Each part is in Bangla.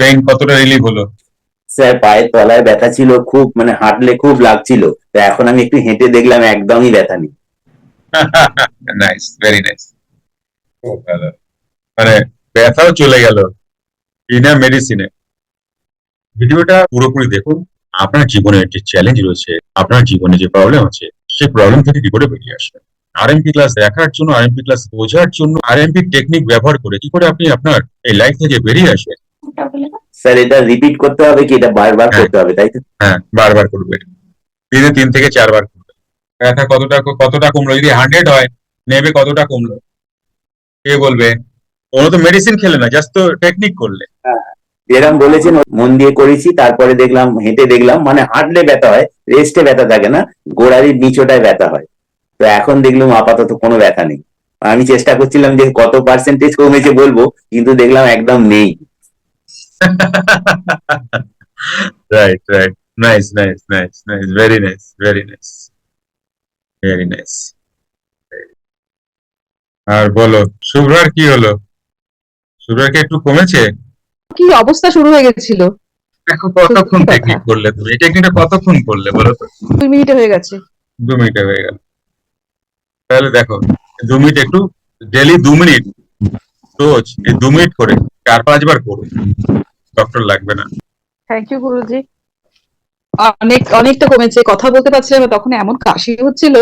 পেইন কতটা রিলিভ হলো? স্যার পায়ের তলায় ব্যথা ছিল খুব, মানে হাঁটলে খুব লাগছিল। তো এখন আমি একটু হেঁটে দেখলাম একদমই ব্যথা নেই। নাইস, ভেরি নাইস, খুব ভালো। মানে ব্যথাও চলে গেল বিনা মেডিসিনে। ভিডিওটা পুরোপুরি দেখুন। আপনার জীবনে যে চ্যালেঞ্জ রয়েছে, আপনার জীবনে যে প্রবলেম আছে, সেই প্রবলেম থেকে কি করে বেরিয়ে আসবেন। আরএমপি ক্লাস দেখার জন্য, আরএমপি ক্লাস বোঝার জন্য, আরএমপি টেকনিক ব্যবহার করে কি করে আপনি আপনার এই লাইফ থেকে বেরিয়ে আসবেন। স্যার এটা রিপিট করতে হবে কি, এটা বারবার হ্যাঁ, করতে হবে তাই তো? হ্যাঁ, বারবার করবে। দিনে 3 থেকে 4 বার করবে। ব্যথা কতটা কতটা কমলো, যদি 100 হয় নেবে কতটা কমলো কে বলবে। কোনো তো মেডিসিন খেলে না, জাস্ট তো টেকনিক করলে। হ্যাঁ, যেরকম বলেছেন মন দিয়ে করেছি, তারপরে দেখলাম হেঁটে দেখলাম, মানে হাঁটলে ব্যথা হয়, রেস্টে ব্যথা থাকে না, গোড়ালির নিচটায় ব্যথা হয়। তো এখন দেখলাম আপাতত কোনো ব্যথা নেই। আমি চেষ্টা করছিলাম যে কত পার্সেন্টেজ কমেছে বলবো, কিন্তু দেখলাম একদম নেই। Right, right, nice, nice, nice, nice, very nice, very nice, very nice. আর বলো, শুভ্রার কি হলো? শুভ্রার কি একটু কমেছে? কি অবস্থা শুরু হয়ে গেছিল। দেখো কতক্ষণ সত্যি কথা, টেকনিক করলে, তুমি এই টেকনিকটা কতক্ষণ করলে বলো তো? 2 মিনিটে হয়ে গেছে। 2 মিনিটে হয়ে গেল। তাহলে দেখো, 2 মিনিট একটু, ডেলি 2 মিনিট, রোজ এই 2 মিনিট করে 4-5 বার করো, ডক্টর লাগবে না। থ্যাংক ইউ গুরুজি। অনেকটা কমেছে, কথা বলতে পারছিলাম না, তখন এমন কাশি হচ্ছিল।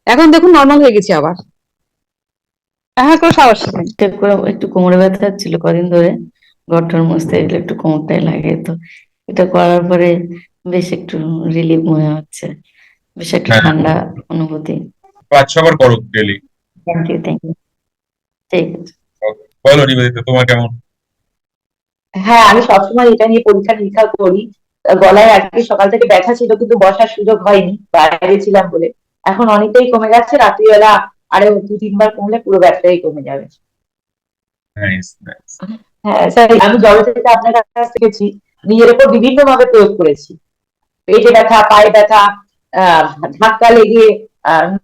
এখন দেখুন নর্মাল হয়ে গেছি আবার। হ্যাঁ, কোনো সমস্যা নেই। একটু কোমরে ব্যথা ছিল কদিন ধরে, গঠর মুছতে গেলে একটু কোমরটাই লাগে, তো এটা করার পরে বেশ একটু রিলিফ মনে হচ্ছে, বেশ একটা হ্যাঁ, ঠান্ডা অনুভূতি। 5-6 বার করো daily. Thank you, thank you. ঠিক আছে। বলো নিবেদিতা, তোমার কেমন? হ্যাঁ, আমি সবসময় এটা নিয়ে পরীক্ষা নিরীক্ষা করি। গলায় আজকে সকাল থেকে ব্যথা ছিল, কিন্তু বসার সুযোগ হয়নি, বাইরে ছিলাম বলে। এখন অনেকটাই কমে যাচ্ছে, রাত্রিবেলা আরো 2-3 বার কমলে পুরো ব্যথাটাই কমে যাবে। Nice, nice. হ্যাঁ স্যার, আমি জল থেকে আপনার কাছ থেকে শিখেছি, নিজের উপর বিভিন্ন ভাবে প্রয়োগ করেছি। পেটে ব্যথা, পায়ে ব্যথা, আহ ধাক্কা লেগে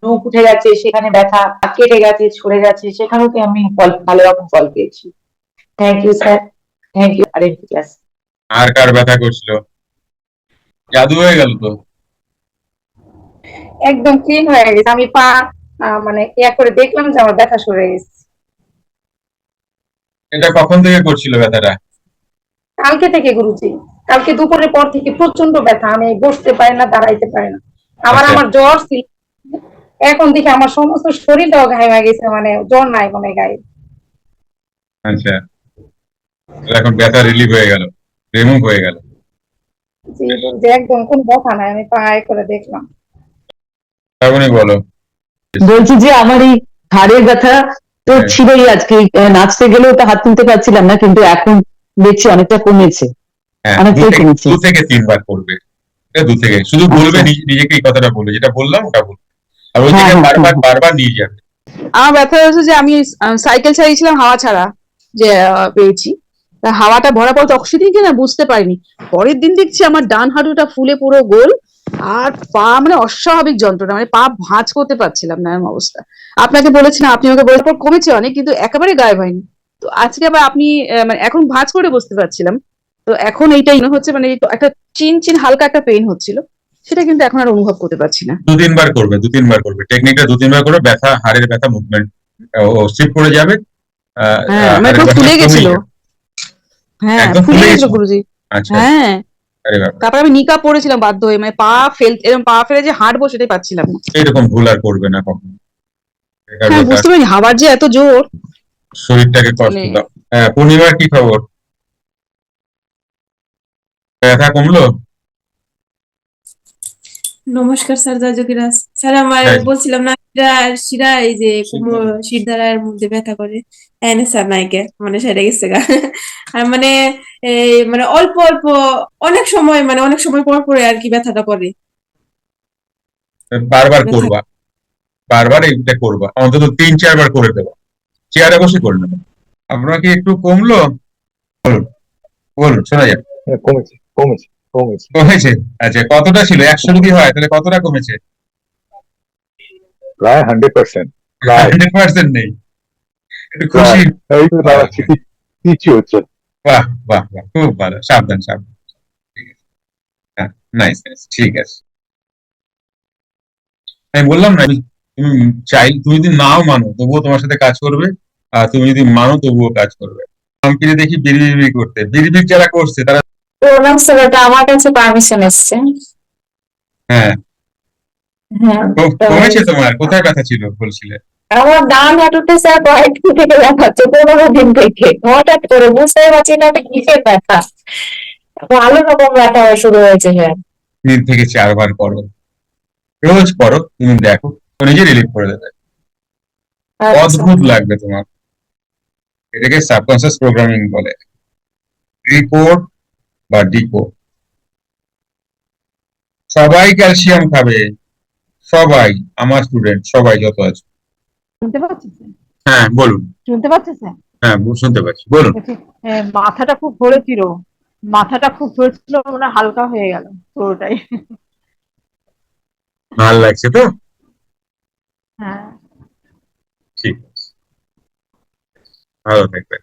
নখ উঠে গেছে সেখানে ব্যথা, কেটে গেছে, সরে গেছে সেখানেও কি আমি ভালো রকম ফল পেয়েছি। Thank you sir, thank you আর ক্লাস। আর কার ব্যথা করছিল? জাদু হয়ে গেল তো। একদম ক্লিন হয়ে গেছে। আমি পা মানে ইয়া করে দেখলাম যে আমার ব্যথা সরে গেছে। এটা কখন থেকে করছিল ব্যথাটা? কালকে থেকে গুরুজি, কালকে দুপুরের পর থেকে প্রচন্ড ব্যথা, আমি বসতে পারি না, দাঁড়াইতে পারি না। আবার আচ্ছা, আমার জ্বর ছিল, এখন দেখি আমার সমস্ত শরীরটাও ঘামে গেছে, মানে জ্বর নাই মনে গায়ে। আচ্ছা, তাহলে এখন ব্যথা রিলিভ হয়ে গেল, রিমুভ হয়ে গেল। জি গুরুজি, একদম কোনো ব্যথা নাই, আমি পা করে দেখলাম। তারপরে বলো। বলছি যে আমার এই ঘাড়ের ব্যথা তো হ্যাঁ, ছিলই, আজকে নাচতে গেলেও তো হাত তুলতে পারছিলাম না, কিন্তু এখন দেখছি অনেকটা কমেছে, হ্যাঁ, অনেকটাই কমেছে। 2 থেকে 3 বার করবে। এটা 2 থেকে, শুধু বলবে আচ্ছা, নিজেকে এই কথাটা বলবে, যেটা বললাম ওটা বলবে, আর ওই হ্যাঁ জায়গায় হ্যাঁ হ্যাঁ বারবার হ্যাঁ। বারবার নিয়ে যাবে। আমার ব্যথা হয়েছে যে আমি সাইকেল চালিয়েছিলাম হাওয়া ছাড়া, যে পেয়েছি। তা হাওয়াটা ভরা পর তখন সেদিন কি না বুঝতে পারিনি। পরের দিন দেখছি আমার ডান হাঁটুটা ফুলে পুরো গোল, আর পা মানে অস্বাভাবিক যন্ত্রণা, মানে পা ভাঁজ করতে পারছিলাম না, এমন অবস্থা। আপনাকে বলেছিলাম, আপনি আমাকে বলার পর কমেছে অনেক, কিন্তু একেবারে গায়েব হয়নি। তো আজকে আবার আপনি মানে এখন ভাঁজ করে বসতে পারছিলাম। তো এখন এইটাই মনে হচ্ছে, মানে একটা চিন চিন হালকা একটা পেইন হচ্ছিল, সেটা কিন্তু এখন আর অনুভব করতে পারছি না। 2-3 বার করবে, 2-3 বার করবে টেকনিকটা, 2-3 বার করে ব্যথা, হাড়ের ব্যথা মুভমেন্ট ও স্লিপ করে যাবে। হ্যাঁ, আমার হাড়ের একদম ব্যথা ফুলে কমেই গেছিল। যাবে। হ্যাঁ, একদম ফুলে ফুলে গেছিল গেছিল? গুরুজি। আচ্ছা, আচ্ছা। হ্যাঁ, আরে বাবা, তারপর আমি নিকাপ পড়েছিলাম বাধ্য হয়ে, মানে পা এরকম পা ফেলে যে হাঁটবো সেটাই পাচ্ছিলাম না। এইরকম ভুল আর করবে না কখনো। বেকার হ্যাঁ, বেকার বুঝতে পারিনি হাওয়ার যে এত জোর। শরীরটাকে কষ্ট মানে দাও। হ্যাঁ, পূর্ণিমার কি খবর? ব্যথা কমলো? নমস্কার স্যার, জয় যোগীরাজ স্যার। আমার হ্যাঁ, বলছিলাম না, শিরা এই যে শিরদাঁড়ার মধ্যে ব্যথা করে, এনে স্যার নাইকে মানে সেরে গেছে গা। আর মানে এই মানে অল্প অল্প, অনেক সময় মানে অনেক সময় পর পরে আর কি ব্যথাটা করে। বারবার ব্যথা করবা, বারবার এইটা করবা, অন্তত 3-4 বার করে দেবা, চেয়ারে বসে করে নেবে। আপনার কি একটু কমলো? বলুন, বলুন, শোনা যাক। হ্যাঁ, কমেছে কমেছে কমেছে। কমেছে? আচ্ছা, কতটা ছিল? 100 যদি হয় তাহলে কতটা কমেছে? প্রায় 100%, প্রায় 100% নেই? একটু খুশি। প্রায় এই তো দাঁড়াচ্ছি, পিচ্ছি হচ্ছে। বাহ বাহ বাহ, খুব ভালো, সাবধান সাবধান। ঠিক আছে, হ্যাঁ, নাইস নাইস, ঠিক আছে। আমি বললাম না, তুমি তুমি যদি নাও মানো তবুও তোমার সাথে কাজ করবে, আর তুমি যদি মানো তবুও কাজ করবে। কম্পিউটারে দেখি বিড়বিড় করতে, বিড়বিড় যারা করছে তারা, প্রণাম স্যার, ওটা আমার কাছে পারমিশন এসছে। হ্যাঁ, হ্যাঁ, কমেছে তোমার? কোথায় ব্যথা ছিল বলছিলে? আমার ডান হাঁটুতে স্যার কয়েকদিন থেকে দেখাচ্ছে, 15 দিন থেকে। হঠাৎ করে বুঝতে পারছি না এটা কিসের ব্যথা, ভালো রকম ব্যথা হওয়া শুরু হয়েছে স্যার। 3 থেকে 4 বার করো, রোজ করো, তুমি দেখো ও নিজে রিলিভ করে দেবে। আচ্ছা। অদ্ভুত লাগবে তোমার। এটাকে সাবকনসিয়াস প্রোগ্রামিং বলে, রিপোর্ট বা ডিকোড। সবাই ক্যালসিয়াম খাবে, সবাই, আমার স্টুডেন্ট সবাই যত আছে। শুনতে পাচ্ছেন স্যার? হ্যাঁ বলুন। শুনতে পাচ্ছেন স্যার? হ্যাঁ শুনতে পাচ্ছি, বলুন। বলছি, মাথাটা খুব ধরেছিল, মাথাটা খুব ধরেছিল, মনে হয় হালকা হয়ে গেল পুরোটাই। ভালো লাগছে তো? হ্যাঁ। ঠিক আছে, ভালো থাকবে।